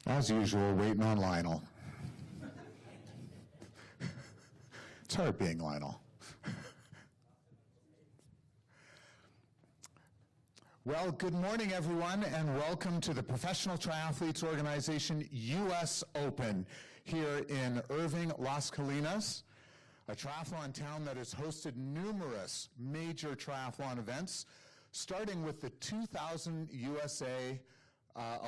As usual, waiting on Lionel. It's hard being Lionel. Well, good morning, everyone, and welcome to the Professional Triathletes Organization US Open here in Irving, Las Colinas, a triathlon town that has hosted numerous major triathlon events, starting with the 2000 USA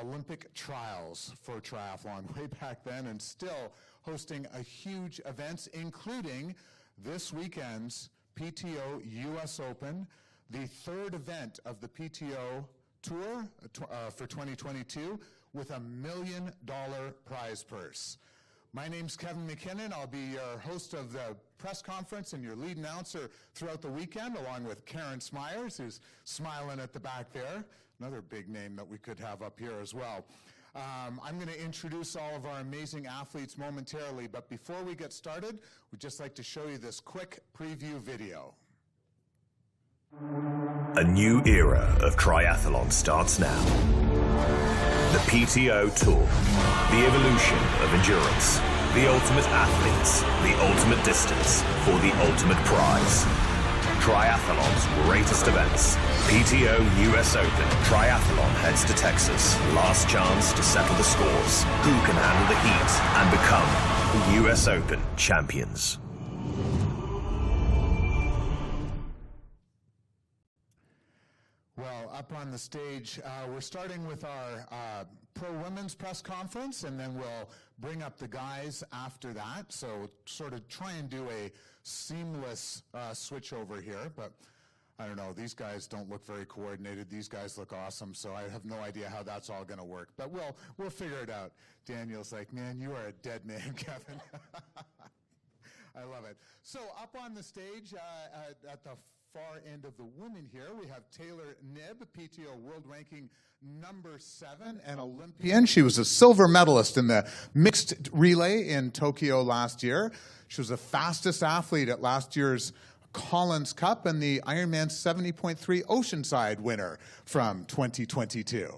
Olympic trials for triathlon way back then, and still hosting a huge events, including this weekend's PTO US Open, the third event of the PTO Tour for 2022, with $1 million prize purse. My name's Kevin McKinnon. I'll be your host of the press conference and your lead announcer throughout the weekend, along with Karen Smyers, who's smiling at the back there. Another big name that we could have up here as well. I'm going to introduce all of our amazing athletes momentarily, but before we get started, we'd just like to show you this quick preview video. A new era of triathlon starts now. The PTO Tour, the evolution of endurance, the ultimate athletes, the ultimate distance for the ultimate prize. Triathlon's greatest events. PTO US Open. Triathlon heads to Texas. Last chance to settle the scores. Who can handle the heat and become the US Open champions? Well, up on the stage, we're starting with our pro women's press conference, and then we'll bring up the guys after that. So sort of try and do a seamless switch over here, but I don't know, these guys don't look very coordinated. These guys look awesome, so I have no idea how that's all going to work, but we'll figure it out. Daniel's like, man, you are a dead man, Kevin. I love it. So up on the stage at the far end of the women here, we have Taylor Knibb, PTO World Ranking number 7 and Olympian. She was a silver medalist in the mixed relay in Tokyo last year. She was the fastest athlete at last year's Collins Cup and the Ironman 70.3 Oceanside winner from 2022.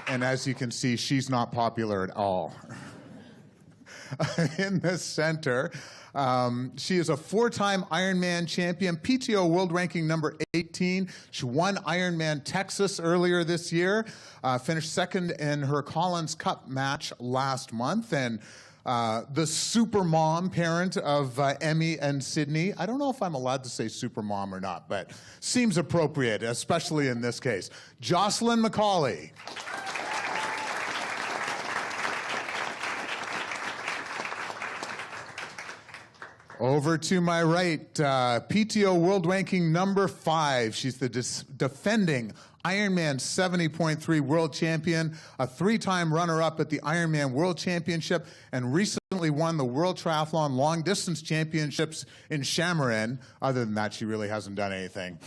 And as you can see, she's not popular at all. In the center, she is a 4-time Ironman champion, PTO World Ranking number 18. She won Ironman Texas earlier this year, finished second in her Collins Cup match last month, and the super mom parent of Emmy and Sydney. I don't know if I'm allowed to say super mom or not, but seems appropriate, especially in this case. Jocelyn McCauley. Over to my right, PTO World Ranking number 5. She's the defending Ironman 70.3 world champion, a 3-time runner-up at the Ironman World Championship, and recently won the World Triathlon Long Distance Championships in Shamarin. Other than that, she really hasn't done anything.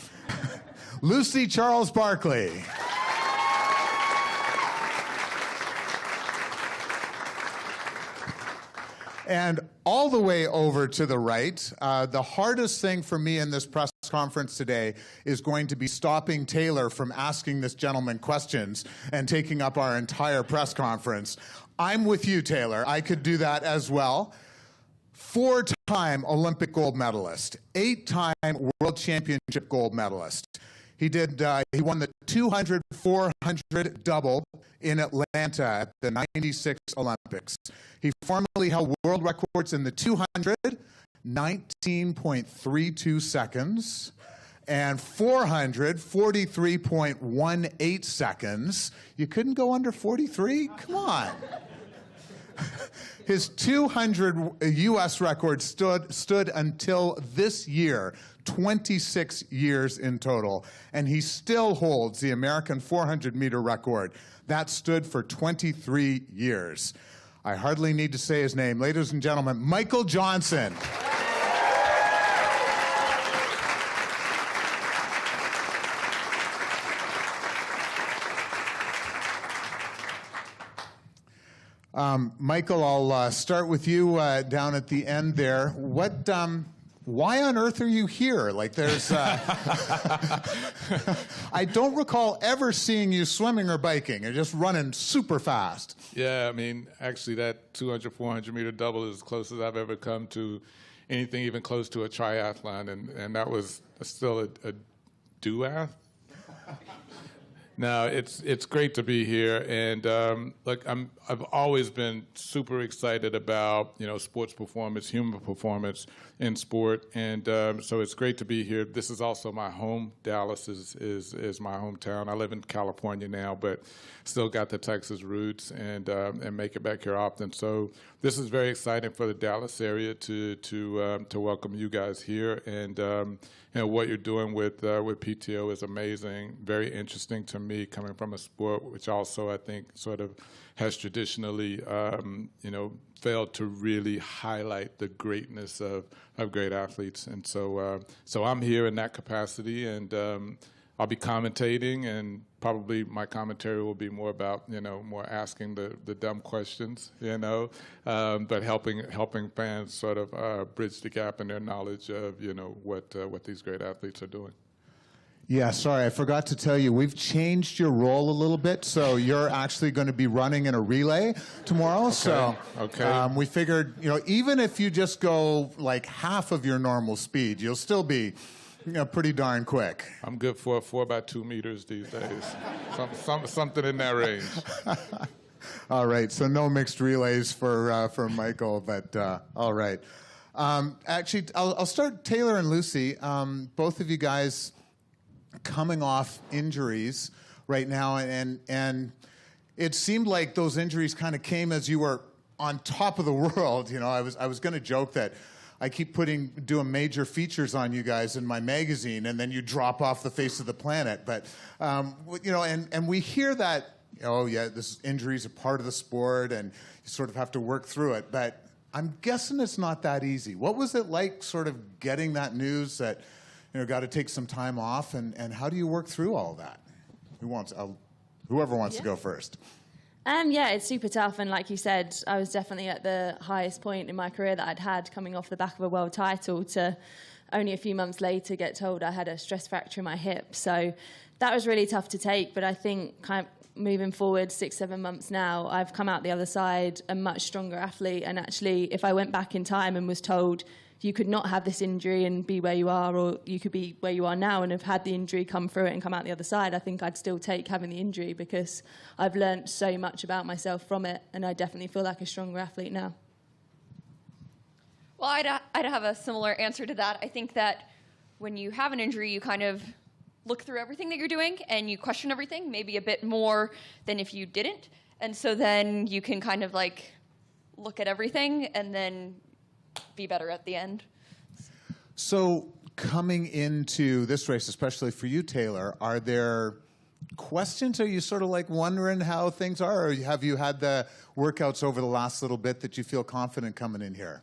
Lucy Charles Barkley. And all the way over to the right, the hardest thing for me in this press conference today is going to be stopping Taylor from asking this gentleman questions and taking up our entire press conference. I'm with you, Taylor. I could do that as well. 4-time Olympic gold medalist, 8-time World Championship gold medalist. He won the 200-400 double in Atlanta at the 96 Olympics. He formerly held world records in the 200, 19.32 seconds, and 400, 43.18 seconds. You couldn't go under 43? Come on. His 200 U.S. record stood until this year, 26 years in total, and he still holds the American 400-meter record. That stood for 23 years. I hardly need to say his name. Ladies and gentlemen, Michael Johnson. Michael, I'll start with you down at the end there. What why on earth are you here? Like, there's, I don't recall ever seeing you swimming or biking. You're just running super fast. Yeah, I mean, actually that 200, 400 meter double is as close as I've ever come to anything even close to a triathlon, and that was still a duath. No, it's great to be here, and look, I've always been super excited about sports performance, human performance in sport, and so it's great to be here. This is also my home. Dallas is my hometown. I live in California now, but still got the Texas roots, and make it back here often. So this is very exciting for the Dallas area to welcome you guys here, and what you're doing with PTO is amazing, very interesting to me, coming from a sport which also I think sort of has traditionally, failed to really highlight the greatness of great athletes. And so I'm here in that capacity, and I'll be commentating, and probably my commentary will be more about, more asking the dumb questions, but helping fans sort of bridge the gap in their knowledge of, what these great athletes are doing. Yeah, sorry, I forgot to tell you, we've changed your role a little bit, so you're actually going to be running in a relay tomorrow. Okay. We figured, even if you just go like half of your normal speed, you'll still be pretty darn quick. I'm good for 4x2 meters these days. Something in that range. All right, so no mixed relays for Michael, but all right. Actually, I'll start Taylor and Lucy. Both of you guys coming off injuries right now, and it seemed like those injuries kind of came as you were on top of the world. I was going to joke that I keep doing major features on you guys in my magazine, and then you drop off the face of the planet. But and we hear that, this injuries are part of the sport, and you sort of have to work through it. But I'm guessing it's not that easy. What was it like, sort of getting that news that got to take some time off, and how do you work through all that? Whoever wants to go first. Yeah, it's super tough, and like you said, I was definitely at the highest point in my career that I'd had, coming off the back of a world title, to only a few months later get told I had a stress fracture in my hip. So that was really tough to take, but I think kind of moving forward 6-7 months now, I've come out the other side a much stronger athlete, and actually if I went back in time and was told you could not have this injury and be where you are, or you could be where you are now and have had the injury, come through it and come out the other side, I think I'd still take having the injury, because I've learnt so much about myself from it, and I definitely feel like a stronger athlete now. Well, I'd have a similar answer to that. I think that when you have an injury, you kind of look through everything that you're doing and you question everything, maybe a bit more than if you didn't. And so then you can kind of like look at everything and then be better at the end. So coming into this race, especially for you, Taylor, are there questions? Are you sort of like wondering how things are, or have you had the workouts over the last little bit that you feel confident coming in here?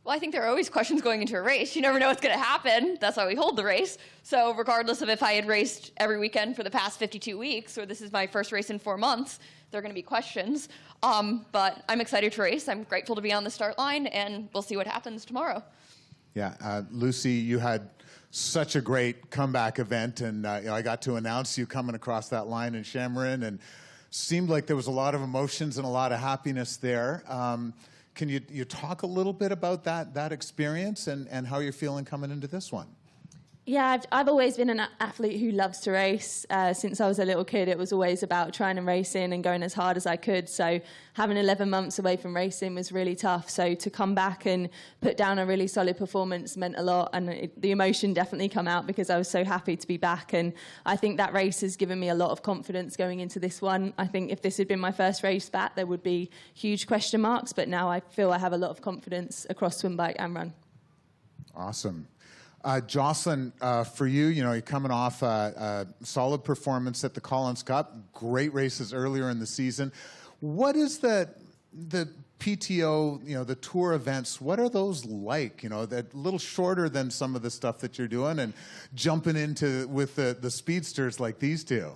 Well, I think there are always questions going into a race. You never know what's going to happen. That's why we hold the race. So regardless of if I had raced every weekend for the past 52 weeks, or this is my first race in 4 months, there are going to be questions. But I'm excited to race. I'm grateful to be on the start line, and we'll see what happens tomorrow. Yeah, Lucy, you had such a great comeback event, and I got to announce you coming across that line in Shamarin, and seemed like there was a lot of emotions and a lot of happiness there. Can you talk a little bit about that experience and how you're feeling coming into this one? Yeah, I've always been an athlete who loves to race. Since I was a little kid, it was always about trying and racing and going as hard as I could. So having 11 months away from racing was really tough. So to come back and put down a really solid performance meant a lot. And the emotion definitely come out because I was so happy to be back. And I think that race has given me a lot of confidence going into this one. I think if this had been my first race back, there would be huge question marks. But now I feel I have a lot of confidence across swim, bike and run. Awesome. Jocelyn, for you, you're coming off a solid performance at the Collins Cup, great races earlier in the season. What is the PTO, the tour events, what are those like? That a little shorter than some of the stuff that you're doing and jumping into with the speedsters like these two.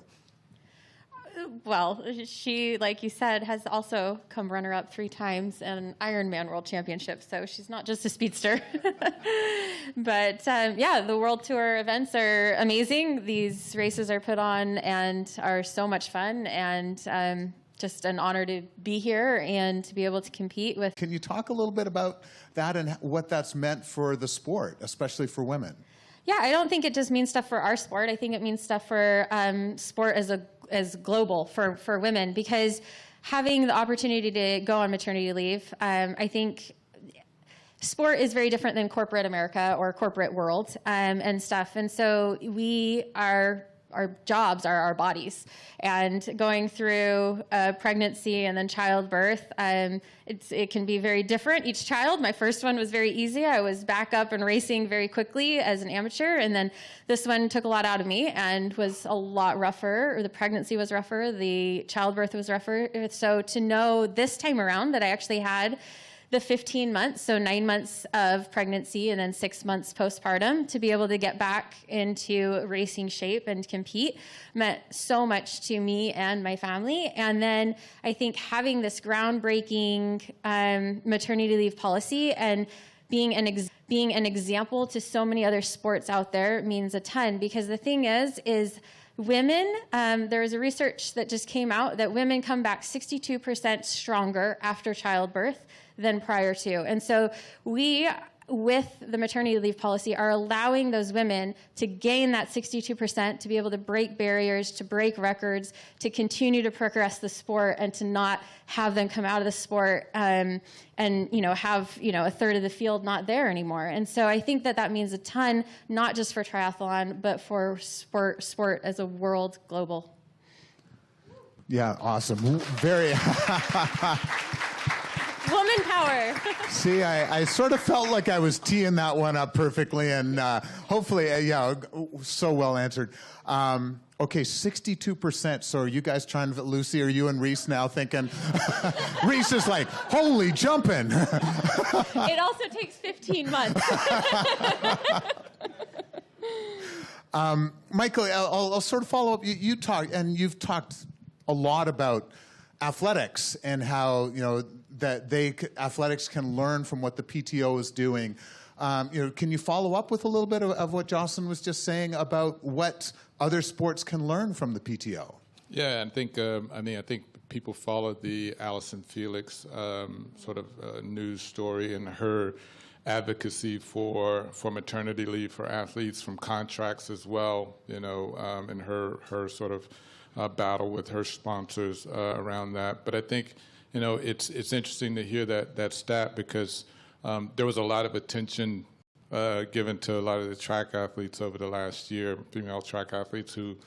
Well, she, like you said, has also come runner-up 3 times in Ironman World Championships, so she's not just a speedster. But yeah, the World Tour events are amazing. These races are put on and are so much fun, and just an honor to be here and to be able to compete with. Can you talk a little bit about that and what that's meant for the sport, especially for women? Yeah, I don't think it just means stuff for our sport. I think it means stuff for sport as global for women, because having the opportunity to go on maternity leave, I think sport is very different than corporate America or corporate world and stuff. And so our jobs are our bodies, and going through pregnancy and then childbirth, it can be very different. Each child, my first one was very easy. I was back up and racing very quickly as an amateur, and then this one took a lot out of me and was a lot rougher. The pregnancy was rougher, the childbirth was rougher. So to know this time around that I actually had the 15 months, so 9 months of pregnancy and then 6 months postpartum, to be able to get back into racing shape and compete meant so much to me and my family. And then I think having this groundbreaking maternity leave policy and being an example to so many other sports out there means a ton, because the thing is women, there is a research that just came out that women come back 62% stronger after childbirth than prior to. And so we, with the maternity leave policy, are allowing those women to gain that 62%, to be able to break barriers, to break records, to continue to progress the sport, and to not have them come out of the sport and have a third of the field not there anymore. And so I think that means a ton, not just for triathlon, but for sport as a world global. Yeah, awesome. Very. Woman power. See, I sort of felt like I was teeing that one up perfectly, and hopefully, so well answered. Okay, 62%. So are you guys trying to, Lucy, are you and Reese now thinking, Reese is like, holy jumping. It also takes 15 months. Michael, I'll sort of follow up. You've talked a lot about athletics and how, that athletics can learn from what the PTO is doing. Can you follow up with a little bit of what Jocelyn was just saying about what other sports can learn from the PTO? Yeah, I think people followed the Allison Felix sort of news story and her advocacy for maternity leave for athletes, from contracts as well, and her sort of battle with her sponsors around that. But I think, it's interesting to hear that stat, because there was a lot of attention given to a lot of the track athletes over the last year, female track athletes who've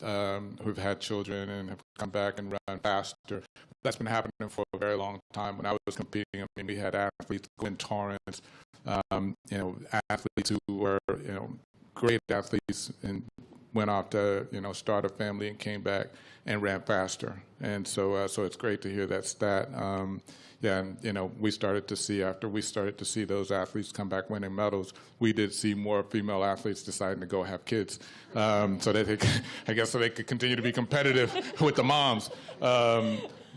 had children and have come back and run faster. That's been happening for a very long time. When I was competing, we had athletes, Gwen Torrance, athletes who were, great athletes and went off to, start a family and came back and ran faster. And so it's great to hear that stat. We started to see, after we started to see those athletes come back winning medals, we did see more female athletes deciding to go have kids, so that they could continue to be competitive with the moms.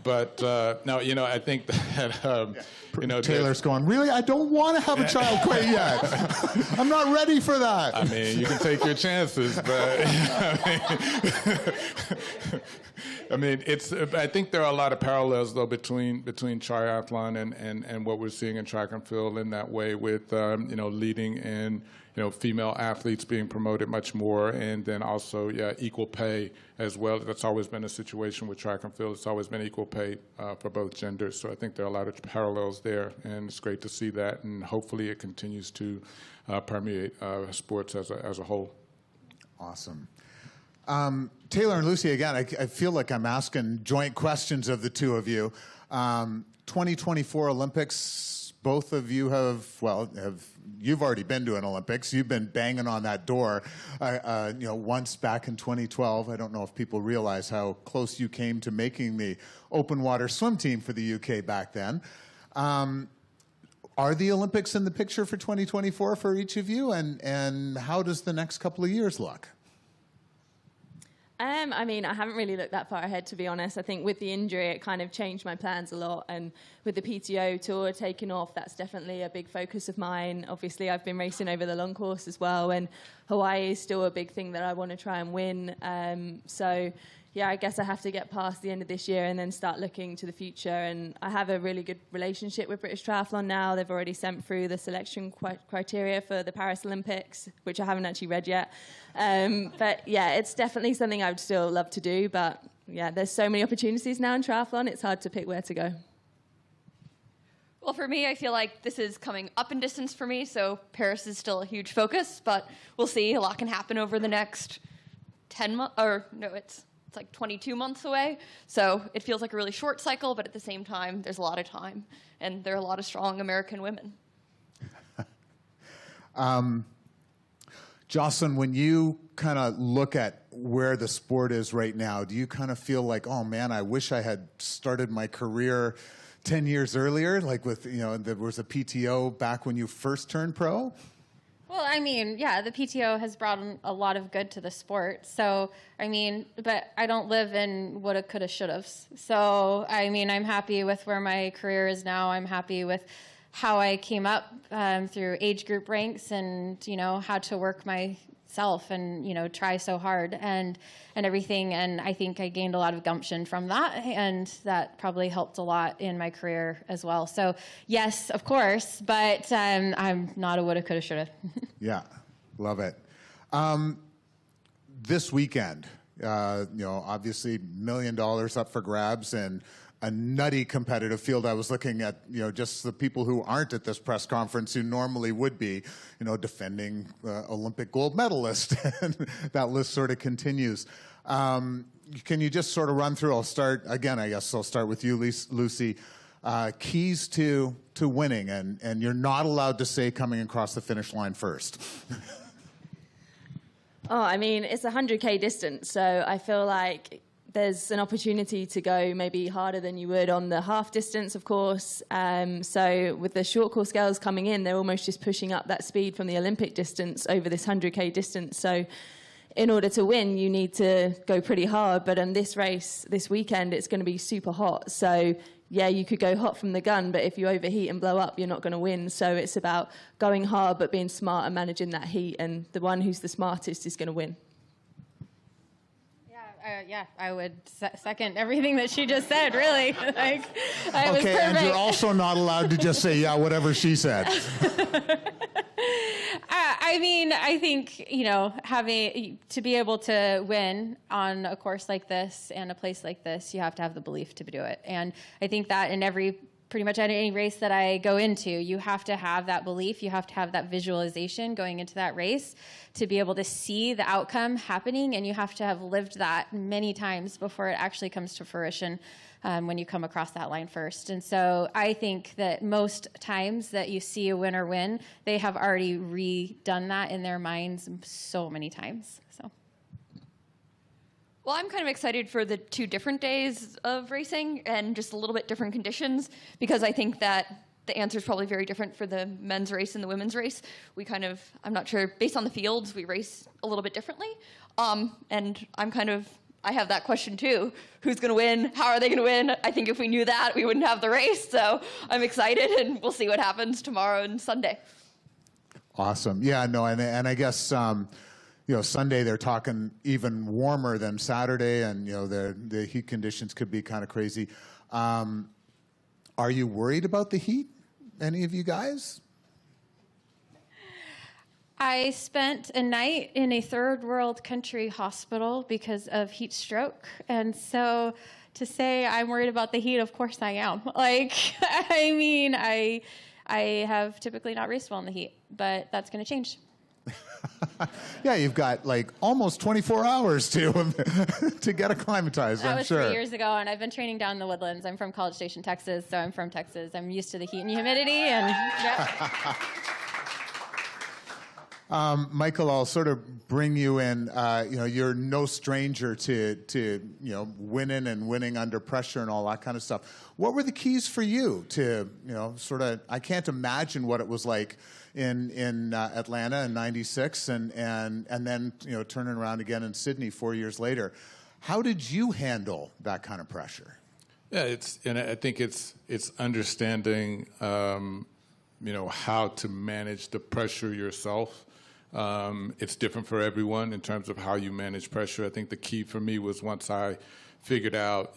But no, I think that Taylor's going, really? I don't want to have a child quite yet. I'm not ready for that. I mean, you can take your chances, but I think there are a lot of parallels though between triathlon and what we're seeing in track and field in that way, with leading in female athletes being promoted much more, and then also equal pay as well. That's always been a situation with track and field. It's always been equal pay for both genders. So I think there are a lot of parallels there, and it's great to see that, and hopefully it continues to permeate sports as a whole. Awesome. Taylor and Lucy, again, I feel like I'm asking joint questions of the two of you. 2024 Olympics, both of you you've already been to an Olympics. You've been banging on that door, once back in 2012. I don't know if people realize how close you came to making the open water swim team for the UK back then. Are the Olympics in the picture for 2024 for each of you, and how does the next couple of years look? I mean, I haven't really looked that far ahead, to be honest. I think with the injury, it kind of changed my plans a lot. And with the PTO Tour taking off, that's definitely a big focus of mine. Obviously, I've been racing over the long course as well, and Hawaii is still a big thing that I want to try and win. So, yeah, I guess I have to get past the end of this year and then start looking to the future. And I have a really good relationship with British Triathlon now. They've already sent through the selection criteria for the Paris Olympics, which I haven't actually read yet. But, yeah, it's definitely something I would still love to do. But, yeah, there's so many opportunities now in triathlon, it's hard to pick where to go. Well, for me, I feel like this is coming up in distance for me, so Paris is still a huge focus. But we'll see. A lot can happen over the next 10 months. Or, no, it's like 22 months away. So it feels like a really short cycle, but at the same time, there's a lot of time. And there are a lot of strong American women. Jocelyn, when you kind of look at where the sport is right now, do you kind of feel like, oh man, I wish I had started my career 10 years earlier, like with, there was a PTO back when you first turned pro? Well, I mean, yeah, the PTO has brought a lot of good to the sport. So, I mean, but I don't live in woulda, coulda, shoulda. So, I mean, I'm happy with where my career is now. I'm happy with how I came up through age group ranks and, had to work myself and, try so hard and everything. And I think I gained a lot of gumption from that. And that probably helped a lot in my career as well. So, yes, of course, but I'm not a woulda, coulda, shoulda. Yeah, love it. This weekend, obviously $1 million up for grabs and a nutty competitive field. I was looking at, just the people who aren't at this press conference who normally would be, defending Olympic gold medalist. And that list sort of continues. Can you just sort of run through? I'll start with you, Lucy. Keys to winning, and you're not allowed to say coming across the finish line first. Oh, I mean, it's a 100K distance, so I feel like there's an opportunity to go maybe harder than you would on the half distance, of course. So with the short course girls coming in, they're almost just pushing up that speed from the Olympic distance over this 100K distance. So in order to win, you need to go pretty hard. But in this race, this weekend, it's going to be super hot. So yeah, you could go hot from the gun, but if you overheat and blow up, you're not going to win. So it's about going hard, but being smart and managing that heat. And the one who's the smartest is going to win. Yeah, I would second everything that she just said, really. Was perfect. And you're also not allowed to just say, yeah, whatever she said. I mean, I think, having to be able to win on a course like this and a place like this, you have to have the belief to do it. And I think that in pretty much any race that I go into, you have to have that belief, you have to have that visualization going into that race to be able to see the outcome happening, and you have to have lived that many times before it actually comes to fruition when you come across that line first. And so I think that most times that you see a winner win, they have already redone that in their minds so many times. So. Well, I'm kind of excited for the 2 different days of racing and just a little bit different conditions, because I think that the answer is probably very different for the men's race and the women's race. I'm not sure, based on the fields, we race a little bit differently. And I have that question too. Who's going to win? How are they going to win? I think if we knew that, we wouldn't have the race. So I'm excited, and we'll see what happens tomorrow and Sunday. Awesome. Yeah, no, and I guess, Sunday they're talking even warmer than Saturday, and, the heat conditions could be kind of crazy. Are you worried about the heat, any of you guys? I spent a night in a third world country hospital because of heat stroke. And so to say I'm worried about the heat, of course I am. I have typically not raced well in the heat, but that's going to change. Yeah, you've got almost 24 hours to get acclimatized, That I'm was sure. 3 years ago, and I've been training down in the Woodlands. I'm from College Station, Texas, so I'm from Texas. I'm used to the heat and humidity, and yeah. Michael, I'll sort of bring you in. You're no stranger to winning and winning under pressure and all that kind of stuff. What were the keys for you to, sort of? I can't imagine what it was like in Atlanta in '96, and then turning around again in Sydney 4 years later. How did you handle that kind of pressure? Yeah, I think it's understanding, how to manage the pressure yourself. It's different for everyone in terms of how you manage pressure. I think the key for me was once I figured out,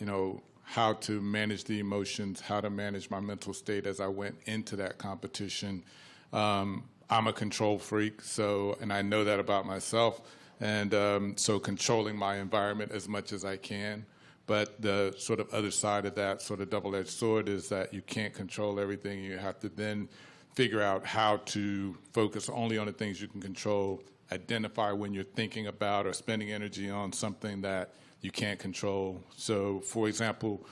how to manage the emotions, how to manage my mental state as I went into that competition. I'm a control freak, and I know that about myself, and so controlling my environment as much as I can. But the sort of other side of that sort of double-edged sword is that you can't control everything. You have to then figure out how to focus only on the things you can control, identify when you're thinking about or spending energy on something that you can't control. So, for example,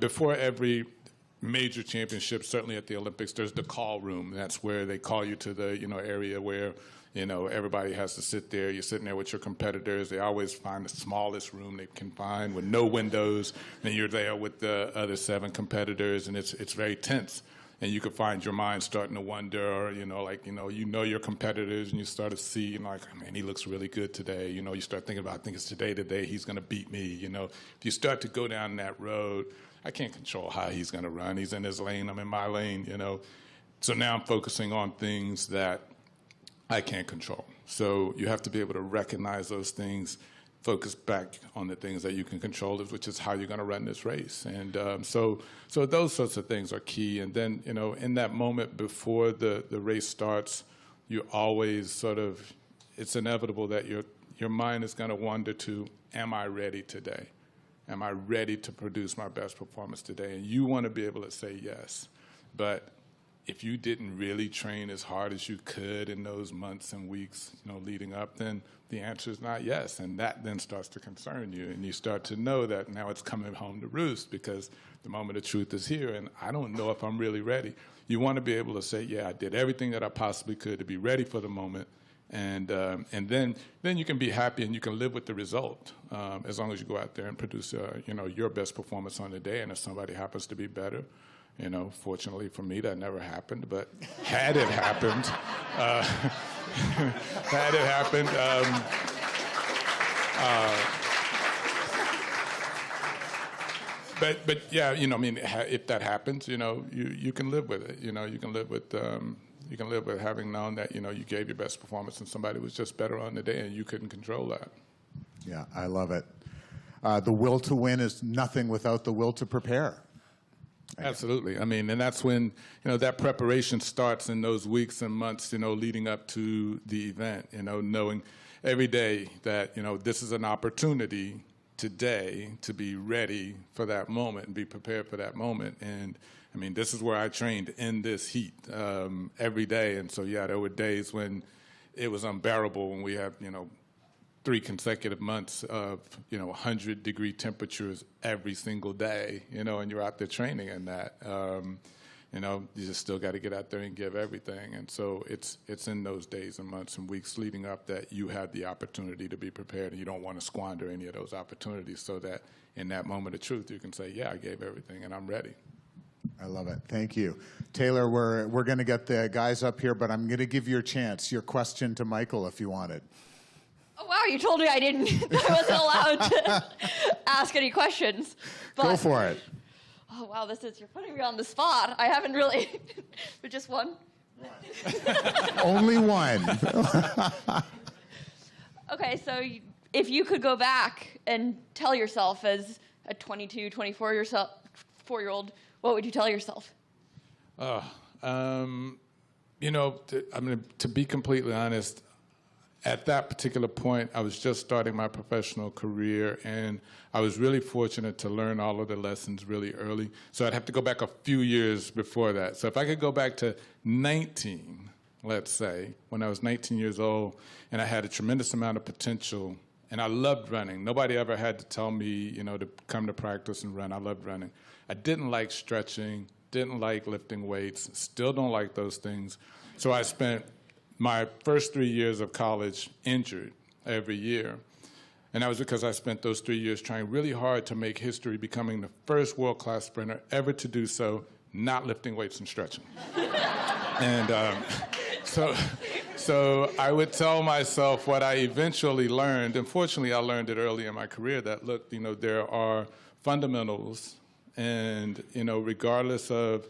before every major championship, certainly at the Olympics, there's the call room. That's where they call you to the, area where, everybody has to sit there. You're sitting there with your competitors. They always find the smallest room they can find with no windows, and you're there with the other 7 competitors, and it's very tense. And you could find your mind starting to wonder, or, your competitors, and you start to see, man, he looks really good today. You start thinking about, I think it's today he's going to beat me. If you start to go down that road, I can't control how he's going to run. He's in his lane, I'm in my lane, So now I'm focusing on things that I can't control. So you have to be able to recognize those things, focus back on the things that you can control, which is how you're going to run this race. And so those sorts of things are key. And then, in that moment before the race starts, you always sort of, it's inevitable that your mind is going to wander to, am I ready today? Am I ready to produce my best performance today? And you want to be able to say yes. But if you didn't really train as hard as you could in those months and weeks, leading up, then the answer is not yes. And that then starts to concern you. And you start to know that now it's coming home to roost because the moment of truth is here and I don't know if I'm really ready. You want to be able to say, yeah, I did everything that I possibly could to be ready for the moment. And then you can be happy and you can live with the result as long as you go out there and produce, your best performance on the day. And if somebody happens to be better, fortunately for me, that never happened. But had it happened, but yeah, if that happens, you can live with it. You can live with. You can live with having known that, you gave your best performance and somebody was just better on the day and you couldn't control that. Yeah, I love it. The will to win is nothing without the will to prepare. Absolutely. And that's when, that preparation starts in those weeks and months, leading up to the event, knowing every day that, this is an opportunity today to be ready for that moment and be prepared for that moment. And this is where I trained in this heat every day. And so, yeah, there were days when it was unbearable when we had, 3 consecutive months of, 100-degree temperatures every single day, and you're out there training in that. You just still got to get out there and give everything. And so it's in those days and months and weeks leading up that you have the opportunity to be prepared, and you don't want to squander any of those opportunities so that in that moment of truth you can say, yeah, I gave everything and I'm ready. I love it. Thank you. Taylor, we're going to get the guys up here, but I'm going to give you a chance. Your question to Michael, if you wanted. Oh, wow, you told me I wasn't allowed to ask any questions. But, go for it. Oh, wow, you're putting me on the spot. I haven't really, but just one? Only one. Okay, so if you could go back and tell yourself as a 22, 24-year-old, what would you tell yourself? To be completely honest, at that particular point, I was just starting my professional career, and I was really fortunate to learn all of the lessons really early. So I'd have to go back a few years before that. So if I could go back to 19, let's say, when I was 19 years old, and I had a tremendous amount of potential, and I loved running. Nobody ever had to tell me, to come to practice and run. I loved running. I didn't like stretching, didn't like lifting weights, still don't like those things. So I spent my first 3 years of college injured every year. And that was because I spent those 3 years trying really hard to make history, becoming the first world-class sprinter ever to do so, not lifting weights and stretching. And so I would tell myself what I eventually learned, and fortunately I learned it early in my career, that, look, there are fundamentals, and, regardless of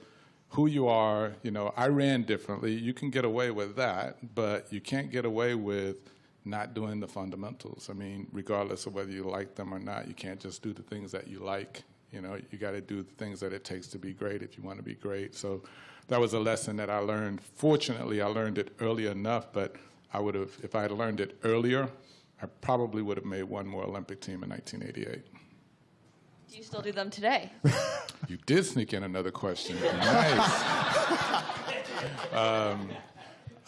who you are, I ran differently. You can get away with that, but you can't get away with not doing the fundamentals. I mean, regardless of whether you like them or not, you can't just do the things that you like. You got to do the things that it takes to be great if you want to be great. So that was a lesson that I learned. Fortunately, I learned it early enough, but I would have, if I had learned it earlier, I probably would have made one more Olympic team in 1988. Do you still do them today? You did sneak in another question. Nice.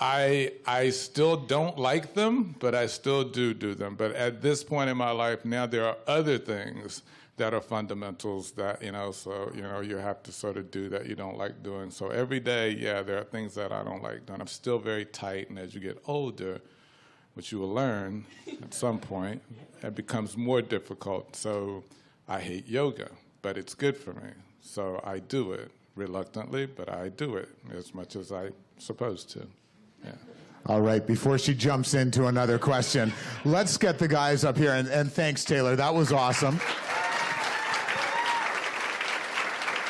I still don't like them, but I still do them. But at this point in my life now, there are other things that are fundamentals that, you have to sort of do that you don't like doing. So every day, there are things that I don't like doing. I'm still very tight, and as you get older, which you will learn at some point, it becomes more difficult. So I hate yoga, but it's good for me. So I do it reluctantly, but I do it as much as I'm supposed to. Yeah. All right, before she jumps into another question, let's get the guys up here. And thanks, Taylor. That was awesome.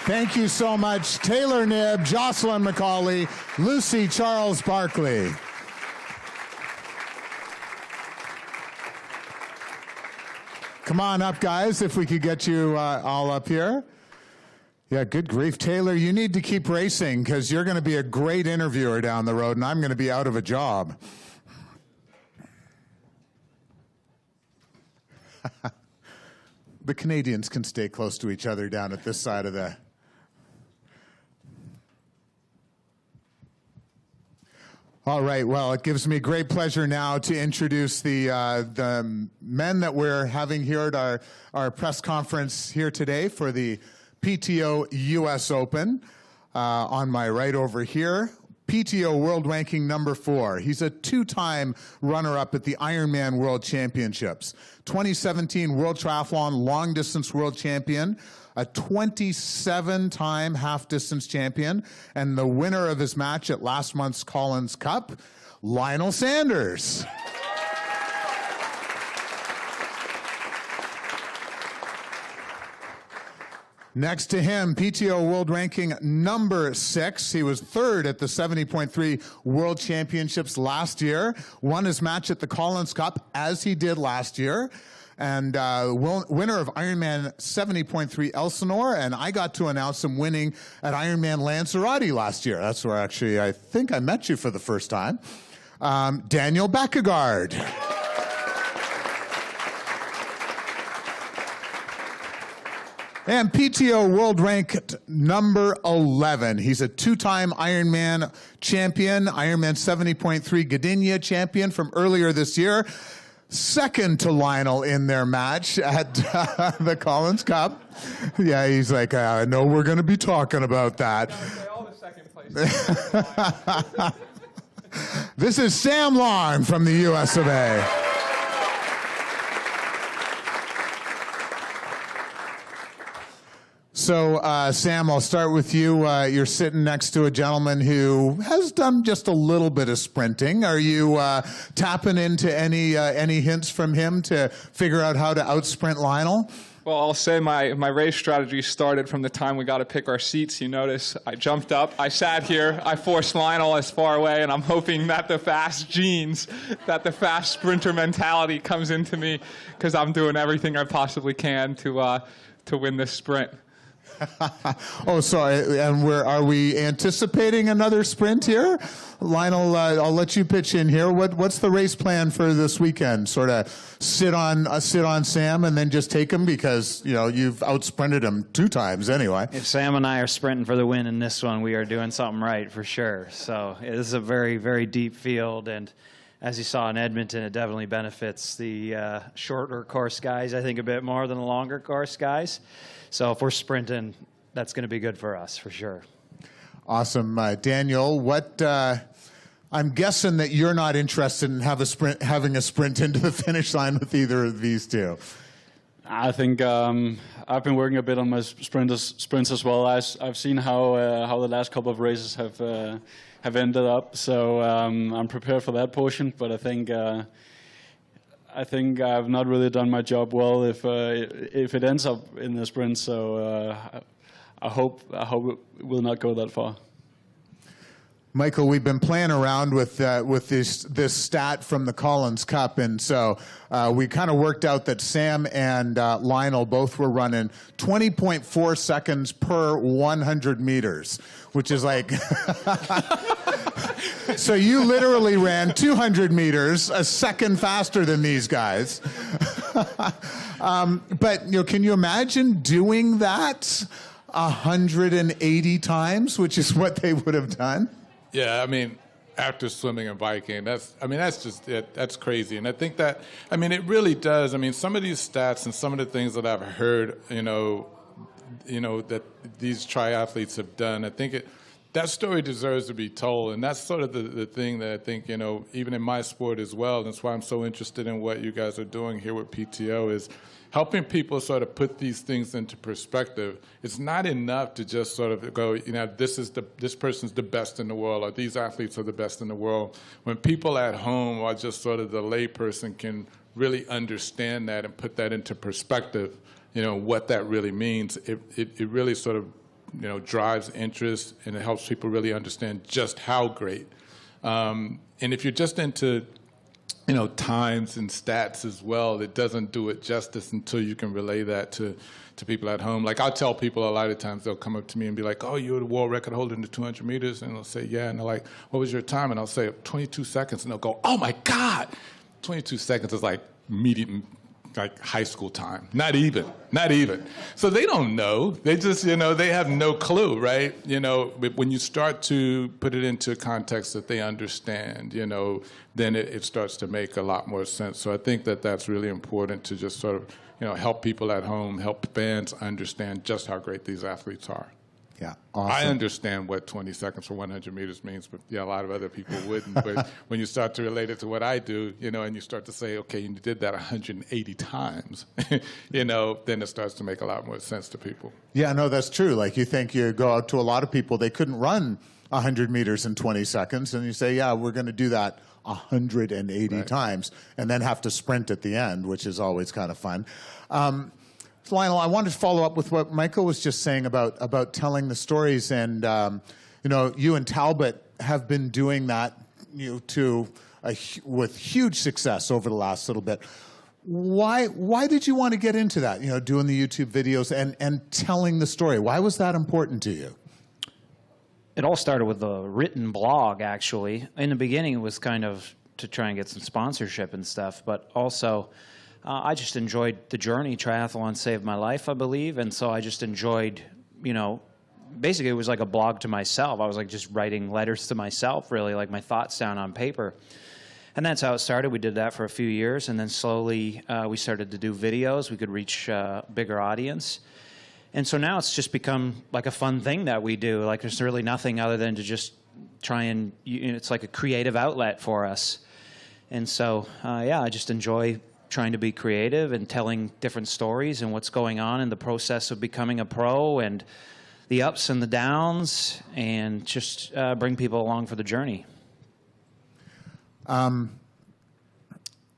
Thank you so much, Taylor Knibb, Jocelyn McCauley, Lucy Charles Barkley. Come on up, guys, if we could get you all up here. Yeah, good grief. Taylor, you need to keep racing because you're going to be a great interviewer down the road, and I'm going to be out of a job. The Canadians can stay close to each other down at this side of the... All right, well, it gives me great pleasure now to introduce the men that we're having here at our press conference here today for the PTO US Open. On my right over here, PTO World Ranking number 4. He's a 2-time runner-up at the Ironman World Championships, 2017 World Triathlon Long Distance World Champion, a 27-time half-distance champion, and the winner of his match at last month's Collins Cup, Lionel Sanders. Next to him, PTO World Ranking number 6. He was 3rd at the 70.3 World Championships last year, won his match at the Collins Cup, as he did last year, and winner of Ironman 70.3 Elsinore, and I got to announce him winning at Ironman Lanzarote last year. That's where actually I think I met you for the first time. Daniel Beckegaard. And PTO World Ranked number 11. He's a 2-time Ironman champion, Ironman 70.3 Gdynia champion from earlier this year. 2nd to Lionel in their match at the Collins Cup. Yeah, he's like, I know we're going to be talking about that. All the second place. This is Sam Long from the US of A. So, Sam, I'll start with you. You're sitting next to a gentleman who has done just a little bit of sprinting. Are you tapping into any hints from him to figure out how to outsprint Lionel? Well, I'll say my race strategy started from the time we got to pick our seats. You notice I jumped up, I sat here, I forced Lionel as far away, and I'm hoping that the fast genes, that the fast sprinter mentality comes into me because I'm doing everything I possibly can to win this sprint. Oh, sorry. And are we anticipating another sprint here? Lionel, I'll let you pitch in here. What's the race plan for this weekend? Sort of sit on Sam and then just take him because you've outsprinted him 2 times anyway. If Sam and I are sprinting for the win in this one, we are doing something right for sure. So it is a very, very deep field, and as you saw in Edmonton, it definitely benefits the shorter course guys, I think, a bit more than the longer course guys. So if we're sprinting, that's going to be good for us, for sure. Awesome. Daniel, what I'm guessing that you're not interested in having a sprint into the finish line with either of these two. I think I've been working a bit on my sprints as well. I've seen how the last couple of races have ended up, so I'm prepared for that portion. But I think I've not really done my job well if it ends up in the sprint. So I hope it will not go that far. Michael, we've been playing around with this stat from the Collins Cup, and so we kind of worked out that Sam and Lionel both were running 20.4 seconds per 100 meters, which is like... So you literally ran 200 meters a second faster than these guys. But can you imagine doing that 180 times, which is what they would have done? Yeah, I mean, after swimming and biking, that's just it. That's crazy. And I think that, it really does. Some of these stats and some of the things that I've heard, that these triathletes have done, I think that story deserves to be told. And that's sort of the thing that I think, even in my sport as well, that's why I'm so interested in what you guys are doing here with PTO, is helping people sort of put these things into perspective. It's not enough to just sort of go, this person's the best in the world, or these athletes are the best in the world. When people at home, or just sort of the layperson, can really understand that and put that into perspective, what that really means, it really sort of, drives interest, and it helps people really understand just how great. And if you're just into times and stats as well, it doesn't do it justice until you can relay that to people at home. Like, I'll tell people a lot of times, they'll come up to me and be like, oh, you're the world record holder in the 200 meters? And I'll say, yeah. And they're like, what was your time? And I'll say, 22 seconds. And they'll go, oh, my God. 22 seconds is like medium, like high school time. Not even. So they don't know. They just, they have no clue, right? When you start to put it into a context that they understand, then it starts to make a lot more sense. So I think that that's really important, to just sort of, help people at home, help fans understand just how great these athletes are. Yeah, awesome. I understand what 20 seconds for 100 meters means, but a lot of other people wouldn't. But when you start to relate it to what I do, and you start to say, okay, you did that 180 times, then it starts to make a lot more sense to people. Yeah, no, that's true. Like, you go out to a lot of people, they couldn't run 100 meters in 20 seconds, and you say, yeah, we're going to do that 180 times, and then have to sprint at the end, which is always kind of fun. Lionel, I wanted to follow up with what Michael was just saying about telling the stories, and you and Talbot have been doing that with huge success over the last little bit. Why did you want to get into that? Doing the YouTube videos and telling the story. Why was that important to you? It all started with a written blog, actually. In the beginning, it was kind of to try and get some sponsorship and stuff, but also I just enjoyed the journey. Triathlon saved my life, I believe, and so I just enjoyed, basically it was like a blog to myself. I was like just writing letters to myself, really, like my thoughts down on paper. And that's how it started. We did that for a few years, and then slowly we started to do videos. We could reach a bigger audience. And so now it's just become like a fun thing that we do. Like, there's really nothing other than to just try and, it's like a creative outlet for us. And so, I just enjoy trying to be creative and telling different stories and what's going on in the process of becoming a pro, and the ups and the downs, and just bring people along for the journey.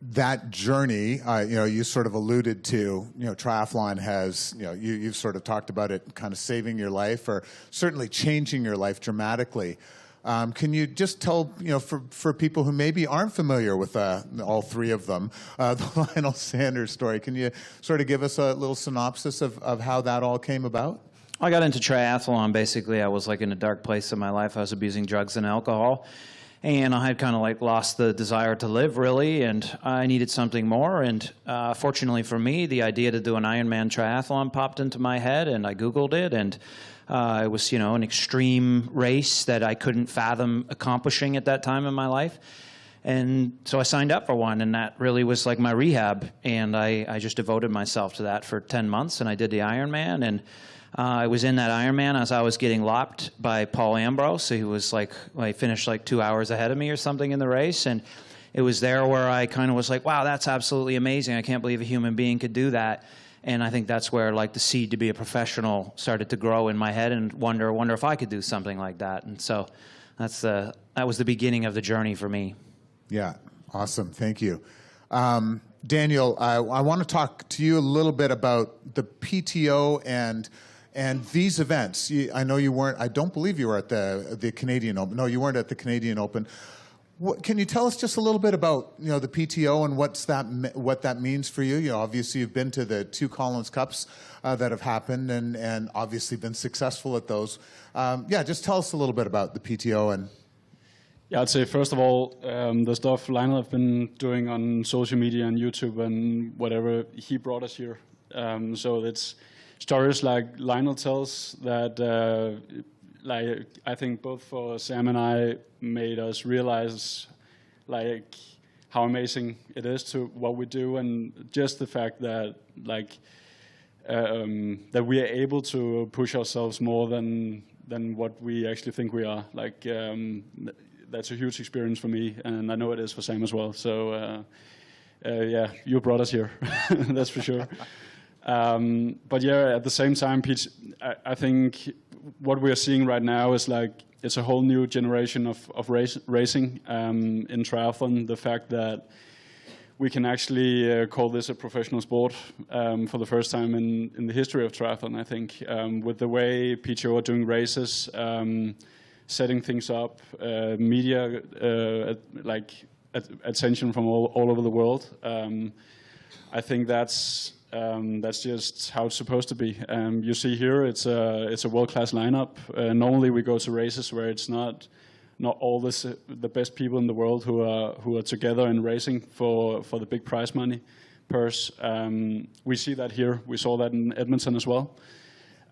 That journey, you sort of alluded to, triathlon has, you've sort of talked about it kind of saving your life, or certainly changing your life dramatically. Can you just tell, for people who maybe aren't familiar with all three of them, the Lionel Sanders story, can you sort of give us a little synopsis of how that all came about? I got into triathlon. Basically, I was like in a dark place in my life. I was abusing drugs and alcohol, and I had kind of like lost the desire to live, really, and I needed something more. And fortunately for me, the idea to do an Ironman triathlon popped into my head, and I Googled it, and it was, an extreme race that I couldn't fathom accomplishing at that time in my life. And so I signed up for one, and that really was like my rehab. And I just devoted myself to that for 10 months, and I did the Ironman. And I was in that Ironman as I was getting lopped by Paul Ambrose. He was like, he finished like 2 hours ahead of me or something in the race. And it was there where I kind of was like, wow, that's absolutely amazing. I can't believe a human being could do that. And I think that's where like the seed to be a professional started to grow in my head, and wonder if I could do something like that. And so that was the beginning of the journey for me. Yeah, awesome. Thank you. Daniel, I want to talk to you a little bit about the PTO and these events. I know you weren't, I don't believe you were at the Canadian Open. No, you weren't at the Canadian Open. Can you tell us just a little bit about the PTO and what that means for you? Obviously you've been to the 2 Collins Cups that have happened and obviously been successful at those. Just tell us a little bit about the PTO and. Yeah, I'd say first of all, the stuff Lionel have been doing on social media and YouTube and whatever, he brought us here. So it's stories like Lionel tells that, I think both for Sam and I made us realize, how amazing it is to what we do, and just the fact that, that we are able to push ourselves more than what we actually think we are. That's a huge experience for me, and I know it is for Sam as well. So, you brought us here, that's for sure. But yeah, at the same time, Pete, I think what we are seeing right now is it's a whole new generation of racing in triathlon. The fact that we can actually call this a professional sport for the first time in the history of triathlon, I think, with the way PTO are doing races, setting things up, media, attention from all over the world. I think that's just how it's supposed to be. You see here, it's a world-class lineup. Normally, we go to races where it's not all the best people in the world who are together and racing for the big prize money purse. We see that here. We saw that in Edmonton as well.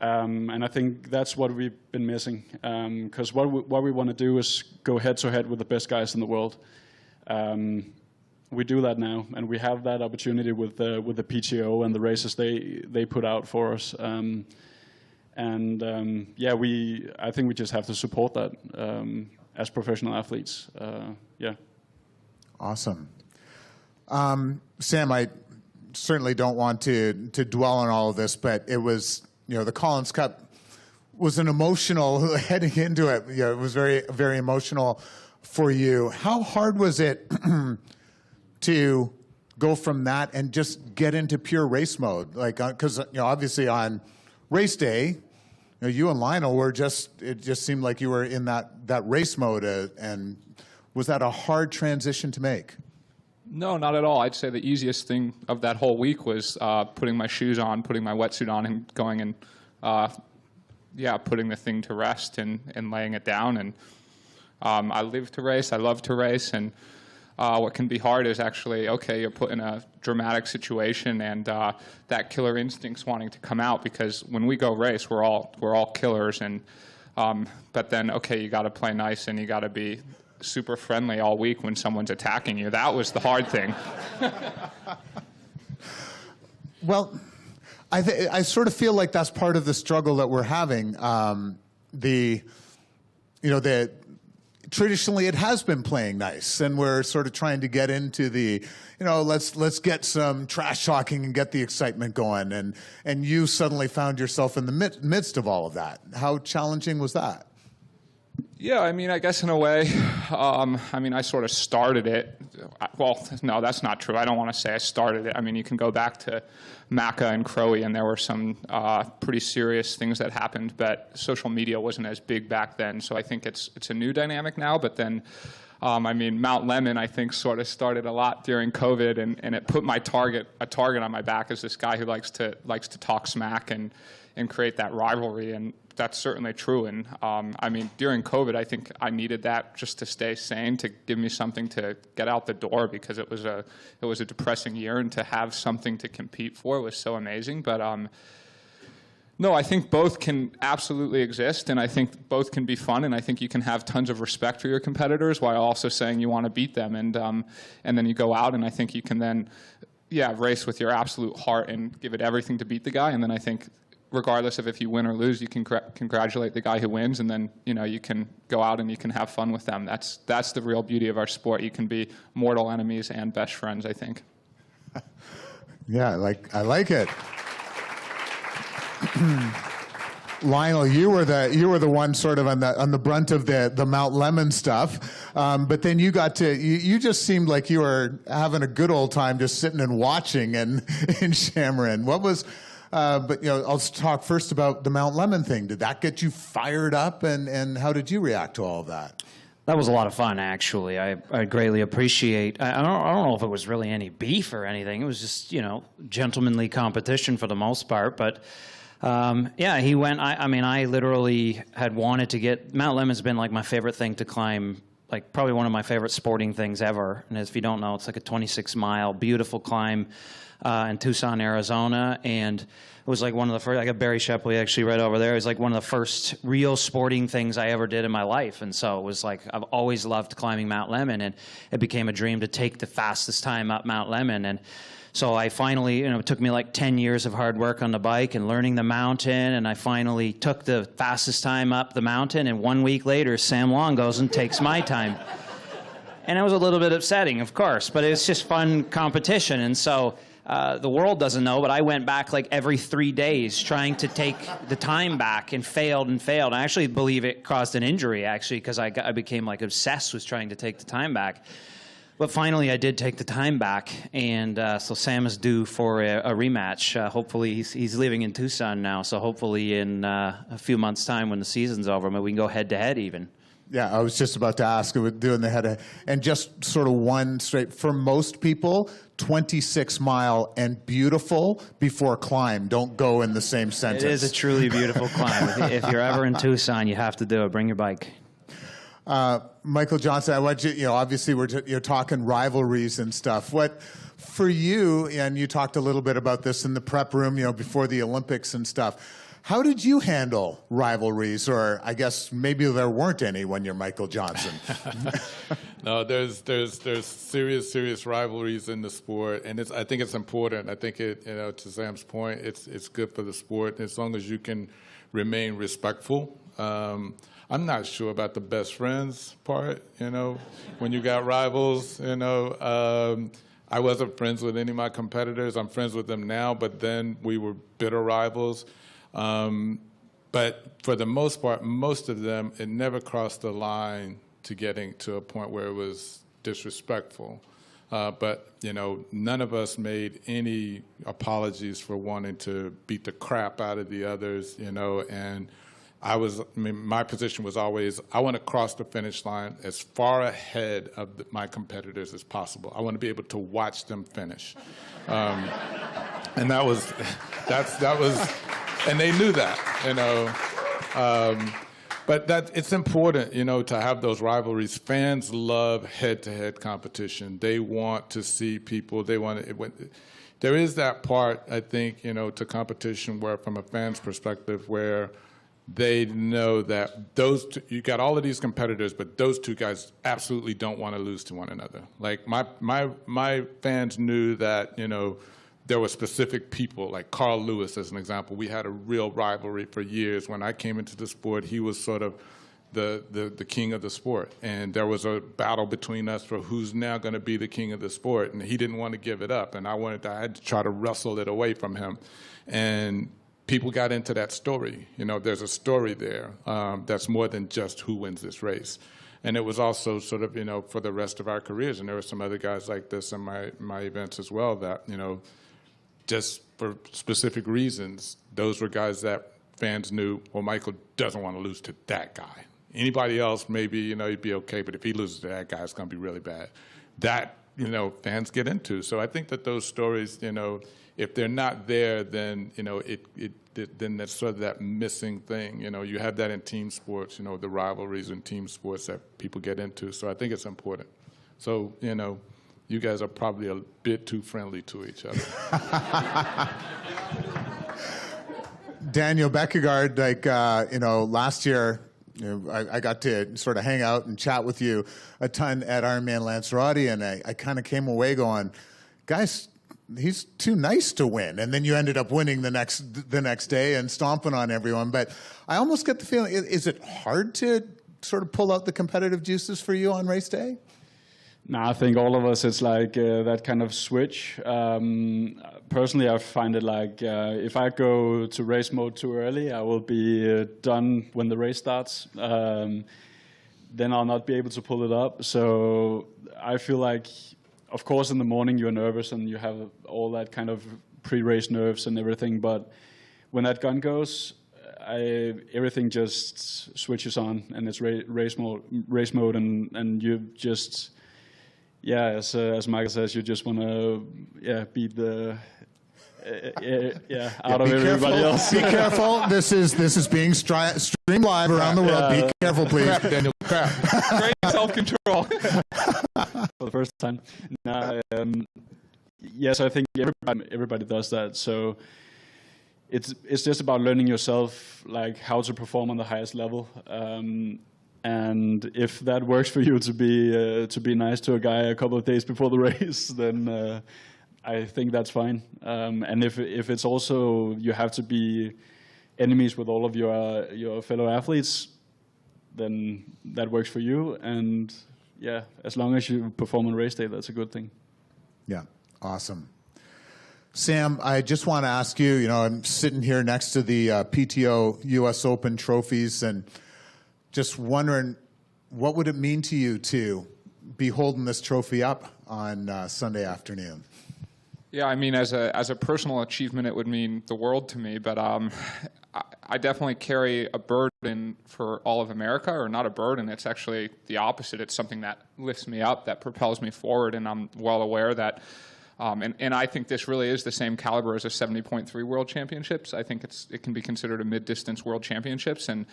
And I think that's what we've been missing. Because what we want to do is go head-to-head with the best guys in the world. We do that now, and we have that opportunity with the PTO and the races they put out for us. I think we just have to support that as professional athletes. Awesome. Sam, I certainly don't want to dwell on all of this, but it was, the Collins Cup was an emotional heading into it. It was very, very emotional for you. How hard was it to go from that and just get into pure race mode? Because obviously on race day, you and Lionel it just seemed like you were in that race mode. And was that a hard transition to make? No, not at all. I'd say the easiest thing of that whole week was putting my shoes on, putting my wetsuit on, and going and putting the thing to rest and laying it down. And I live to race. I love to race. And what can be hard is actually, you're put in a dramatic situation, and that killer instinct's wanting to come out, because when we go race, we're all killers. And but then, you got to play nice, and you got to be super friendly all week when someone's attacking you. That was the hard thing. Well, I sort of feel like that's part of the struggle that we're having. Traditionally it has been playing nice, and we're sort of trying to get into the, let's get some trash talking and get the excitement going. And you suddenly found yourself in the midst of all of that. How challenging was that? Yeah, I guess in a way, I sort of started it. Well, no, that's not true. I don't want to say I started it. You can go back to Macca and Crowe, and there were some pretty serious things that happened, but social media wasn't as big back then, so I think it's a new dynamic now. But then, Mount Lemmon, I think, sort of started a lot during COVID, and it put a target on my back as this guy who likes to talk smack and create that rivalry, and that's certainly true. And during COVID, I think I needed that just to stay sane, to give me something to get out the door, because it was a depressing year, and to have something to compete for was so amazing. But no, I think both can absolutely exist, and I think both can be fun, and I think you can have tons of respect for your competitors while also saying you want to beat them, and then you go out, and I think you can then race with your absolute heart and give it everything to beat the guy. And then I think regardless of if you win or lose, you can congratulate the guy who wins, and then you can go out and you can have fun with them. That's the real beauty of our sport. You can be mortal enemies and best friends, I think. Yeah, I like it. Lionel, you were the one sort of on the brunt of the Mount Lemmon stuff, but then you got to you just seemed like you were having a good old time just sitting and watching in Shamarin. What was? But I'll talk first about the Mount Lemmon thing. Did that get you fired up, and how did you react to all of that? That was a lot of fun, actually. I greatly appreciate. I don't know if it was really any beef or anything. It was just gentlemanly competition for the most part, but. Yeah, he went. I literally had wanted to get Mount Lemmon's been like my favorite thing to climb, like probably one of my favorite sporting things ever. And if you don't know, it's like a 26-mile beautiful climb in Tucson, Arizona, and it was like one of the first. I got Barry Shepley actually right over there. It was like one of the first real sporting things I ever did in my life, and so it was like I've always loved climbing Mount Lemmon, and it became a dream to take the fastest time up Mount Lemmon. And so I finally, it took me like 10 years of hard work on the bike and learning the mountain, and I finally took the fastest time up the mountain, and 1 week later, Sam Long goes and takes my time. And it was a little bit upsetting, of course, but it's just fun competition, and so the world doesn't know, but I went back like every 3 days trying to take the time back and failed. I actually believe it caused an injury, actually, because I became like obsessed with trying to take the time back. But finally, I did take the time back, and so Sam is due for a rematch. Hopefully, he's living in Tucson now, so hopefully in a few months' time when the season's over, maybe we can go head-to-head even. Yeah, I was just about to ask, doing the head-to-head. And just sort of one straight, for most people, 26-mile and beautiful before climb don't go in the same sentence. It is a truly beautiful climb. If you're ever in Tucson, you have to do it. Bring your bike. Michael Johnson, I want you, obviously you're talking rivalries and stuff. What, for you, and you talked a little bit about this in the prep room, before the Olympics and stuff, how did you handle rivalries? Or I guess maybe there weren't any when you're Michael Johnson. No, there's serious rivalries in the sport, and I think it's important. I think it, to Sam's point, it's good for the sport as long as you can remain respectful. I'm not sure about the best friends part, when you got rivals, I wasn't friends with any of my competitors. I'm friends with them now, but then we were bitter rivals. But for the most part, most of them, it never crossed the line to getting to a point where it was disrespectful. But, none of us made any apologies for wanting to beat the crap out of the others, and my position was always, I want to cross the finish line as far ahead of my competitors as possible. I want to be able to watch them finish. And that was, and they knew that, but it's important, to have those rivalries. Fans love head-to-head competition. They want to see people, there is that part, I think, to competition where, from a fan's perspective, where they know that you got all of these competitors, but those two guys absolutely don't want to lose to one another. Like my fans knew that, there were specific people, like Carl Lewis as an example. We had a real rivalry for years. When I came into the sport, he was sort of the king of the sport. And there was a battle between us for who's now going to be the king of the sport. And he didn't want to give it up. And I had to try to wrestle it away from him. And people got into that story. There's a story there that's more than just who wins this race. And it was also sort of, for the rest of our careers. And there were some other guys like this in my events as well that, just for specific reasons, those were guys that fans knew, well, Michael doesn't want to lose to that guy. Anybody else, maybe, he'd be okay, but if he loses to that guy, it's going to be really bad. That, fans get into. So I think that those stories, if they're not there, then, then that's sort of that missing thing. You have that in team sports, the rivalries in team sports that people get into. So I think it's important. So, you guys are probably a bit too friendly to each other. Daniel Beckegaard, last year, I got to sort of hang out and chat with you a ton at Ironman Lanzarote, and I kind of came away going, guys, he's too nice to win. And then you ended up winning the next day and stomping on everyone. But I almost get the feeling, is it hard to sort of pull out the competitive juices for you on race day? No, I think all of us, it's like that kind of switch. Personally, I find it like if I go to race mode too early, I will be done when the race starts. Then I'll not be able to pull it up. So I feel like, of course, in the morning you're nervous and you have all that kind of pre-race nerves and everything. But when that gun goes, everything just switches on and it's race mode, and you just, as Michael says, you just want to beat the out of everybody else. Be careful. This is being streamed live around the world. Be careful, please. Crap, Daniel, crap. Great self-control. For the first time. Yes, I think everybody does that. So it's just about learning yourself, like how to perform on the highest level. And if that works for you to be nice to a guy a couple of days before the race, then I think that's fine. And if it's also you have to be enemies with all of your fellow athletes, then that works for you. And as long as you perform on race day, that's a good thing. Yeah, awesome. Sam, I just want to ask you, I'm sitting here next to the PTO US Open trophies and just wondering, what would it mean to you to be holding this trophy up on Sunday afternoon? Yeah, I mean, as a personal achievement, it would mean the world to me. But I definitely carry a burden for all of America, or not a burden. It's actually the opposite. It's something that lifts me up, that propels me forward, and I'm well aware that. And I think this really is the same caliber as a 70.3 World Championships. I think it can be considered a mid-distance World Championships, and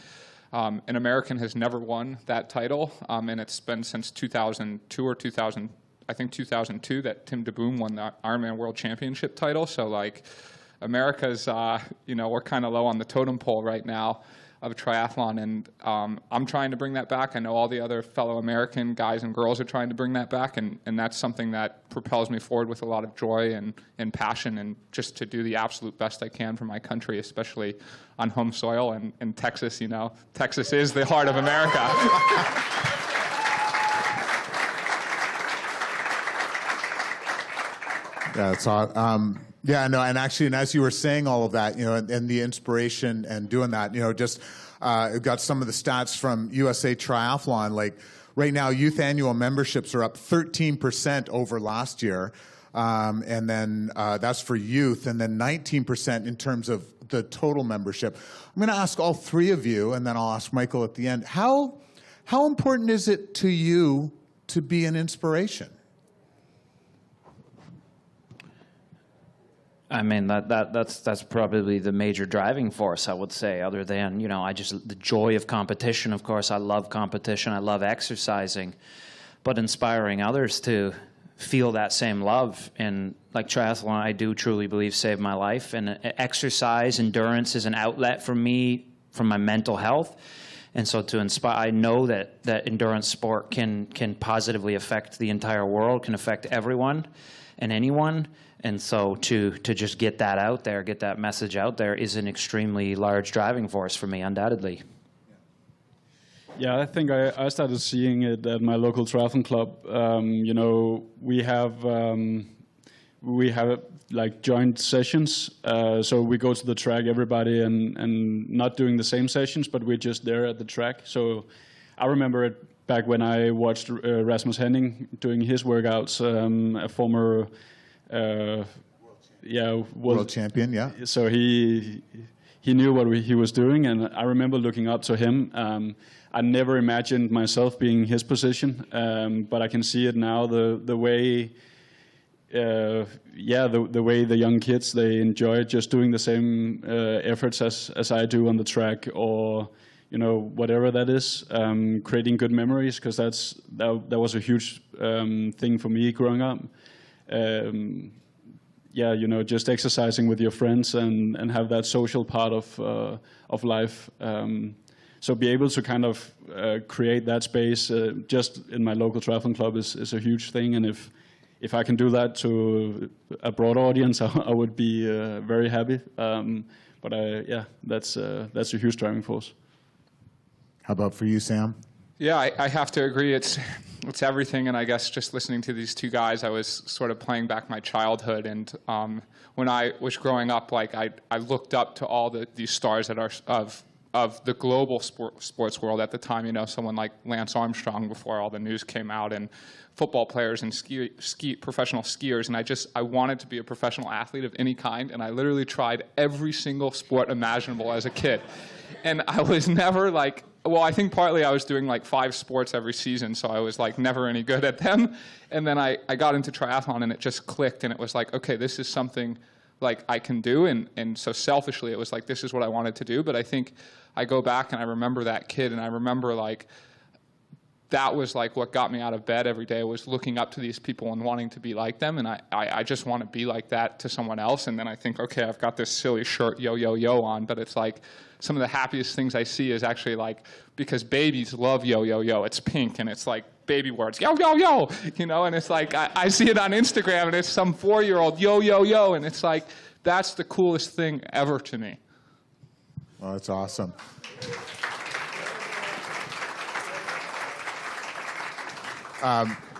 an American has never won that title, and it's been since 2002 or 2002 that Tim DeBoom won the Ironman World Championship title. So like, America's, we're kind of low on the totem pole right now of triathlon, and I'm trying to bring that back. I know all the other fellow American guys and girls are trying to bring that back, and that's something that propels me forward with a lot of joy and passion, and just to do the absolute best I can for my country, especially on home soil and Texas. Texas is the heart of America. Yeah, it's odd. Yeah, no, and actually, and as you were saying all of that, and the inspiration and doing that, just got some of the stats from USA Triathlon. Like right now, youth annual memberships are up 13% over last year, and then that's for youth, and then 19% in terms of the total membership. I'm going to ask all three of you, and then I'll ask Michael at the end. How important is it to you to be an inspiration? I mean, that's probably the major driving force, I would say, other than, the joy of competition. Of course, I love competition. I love exercising. But inspiring others to feel that same love. And like triathlon, I do truly believe saved my life. And exercise, endurance is an outlet for me, for my mental health. And so to inspire, I know that endurance sport can positively affect the entire world, can affect everyone and anyone. And so to just get that out there, get that message out there, is an extremely large driving force for me, undoubtedly. Yeah, I think I started seeing it at my local triathlon club. We have like joint sessions. So we go to the track, everybody, and not doing the same sessions, but we're just there at the track. So I remember it back when I watched Rasmus Henning doing his workouts, a former world champion, yeah. So he knew what he was doing, and I remember looking up to him. I never imagined myself being in his position, but I can see it now. The way, the way the young kids, they enjoy just doing the same efforts as I do on the track, or whatever that is, creating good memories, because that was a huge thing for me growing up. Just exercising with your friends and have that social part of life. So be able to kind of create that space just in my local triathlon club is a huge thing. And if I can do that to a broad audience, I would be very happy. But that's a huge driving force. How about for you, Sam? Yeah, I have to agree. It's everything, and I guess just listening to these two guys, I was sort of playing back my childhood. And when I was growing up, like I looked up to all these stars that are of the global sports world at the time. You know, someone like Lance Armstrong before all the news came out, and football players and professional skiers. And I wanted to be a professional athlete of any kind, and I literally tried every single sport imaginable as a kid, and I was never like. Well, I think partly I was doing like 5 sports every season, so I was like never any good at them. And then I got into triathlon, and it just clicked, and it was like, okay, this is something like I can do. And so selfishly, it was like, this is what I wanted to do. But I think I go back and I remember that kid, and I remember like that was like what got me out of bed every day, was looking up to these people and wanting to be like them. And I just want to be like that to someone else. And then I think, okay, I've got this silly shirt, yo, yo, yo on, but it's like, some of the happiest things I see is actually like, because babies love yo, yo, yo. It's pink, and it's like baby words, yo, yo, yo, you know, and it's like, I see it on Instagram, and it's some 4-year-old, yo, yo, yo, and it's like, that's the coolest thing ever to me. Well, that's awesome.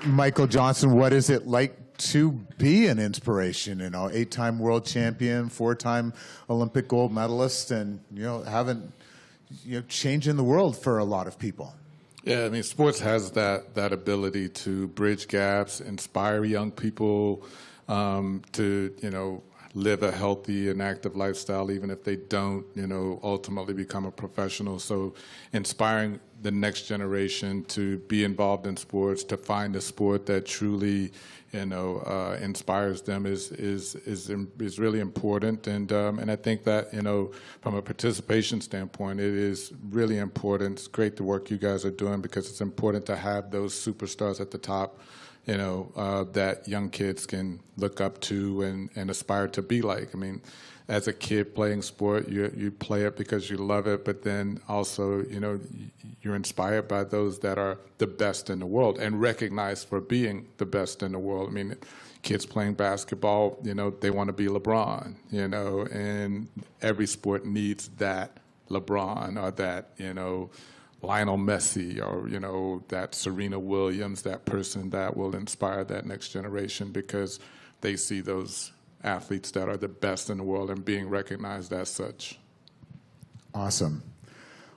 Michael Johnson, what is it like to be an inspiration? You know, 8-time world champion, 4-time Olympic gold medalist, and changing the world for a lot of people. Yeah, I mean, sports has that ability to bridge gaps, inspire young people to live a healthy and active lifestyle, even if they don't ultimately become a professional. So inspiring the next generation to be involved in sports, to find a sport that truly inspires them is really important. And I think that from a participation standpoint, it is really important. It's great the work you guys are doing, because it's important to have those superstars at the top, that young kids can look up to and aspire to be like. I mean, as a kid playing sport, you play it because you love it, but then also, you're inspired by those that are the best in the world and recognized for being the best in the world. I mean, kids playing basketball, they want to be LeBron, and every sport needs that LeBron or that, Lionel Messi or, that Serena Williams, that person that will inspire that next generation, because they see those athletes that are the best in the world and being recognized as such. Awesome.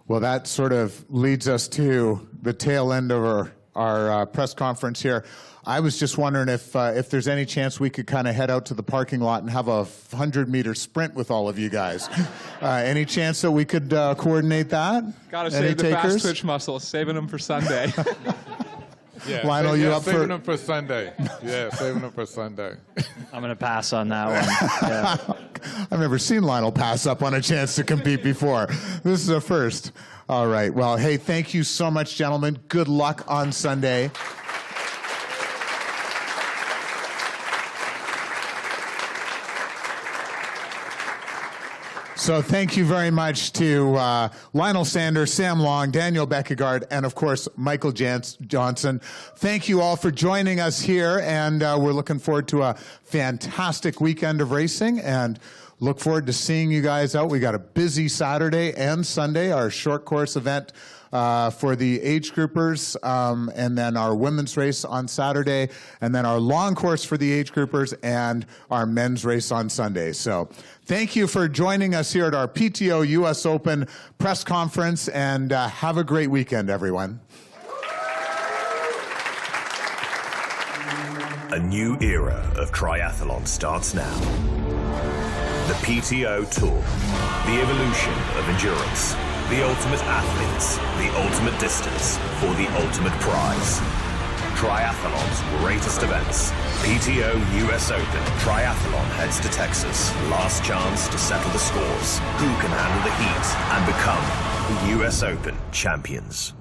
Well, that sort of leads us to the tail end of our press conference here. I was just wondering if there's any chance we could kind of head out to the parking lot and have a 100-meter sprint with all of you guys. Any chance that we could coordinate that? Gotta save the fast twitch muscles, saving them for Sunday. Yeah, Lionel, you up saving them for Sunday. Yeah, saving them for Sunday. I'm going to pass on that one. Yeah. I've never seen Lionel pass up on a chance to compete before. This is a first. All right. Well, hey, thank you so much, gentlemen. Good luck on Sunday. So thank you very much to Lionel Sanders, Sam Long, Daniel Beckegaard, and of course, Michael Johnson. Thank you all for joining us here, and we're looking forward to a fantastic weekend of racing, and look forward to seeing you guys out. We got a busy Saturday and Sunday, our short course event for the age groupers, and then our women's race on Saturday, and then our long course for the age groupers, and our men's race on Sunday. So thank you for joining us here at our PTO US Open press conference, and have a great weekend, everyone. A new era of triathlon starts now. The PTO Tour, the evolution of endurance, the ultimate athletes, the ultimate distance, for the ultimate prize. Triathlon's greatest events. PTO US Open. Triathlon heads to Texas. Last chance to settle the scores. Who can handle the heat and become the US Open champions?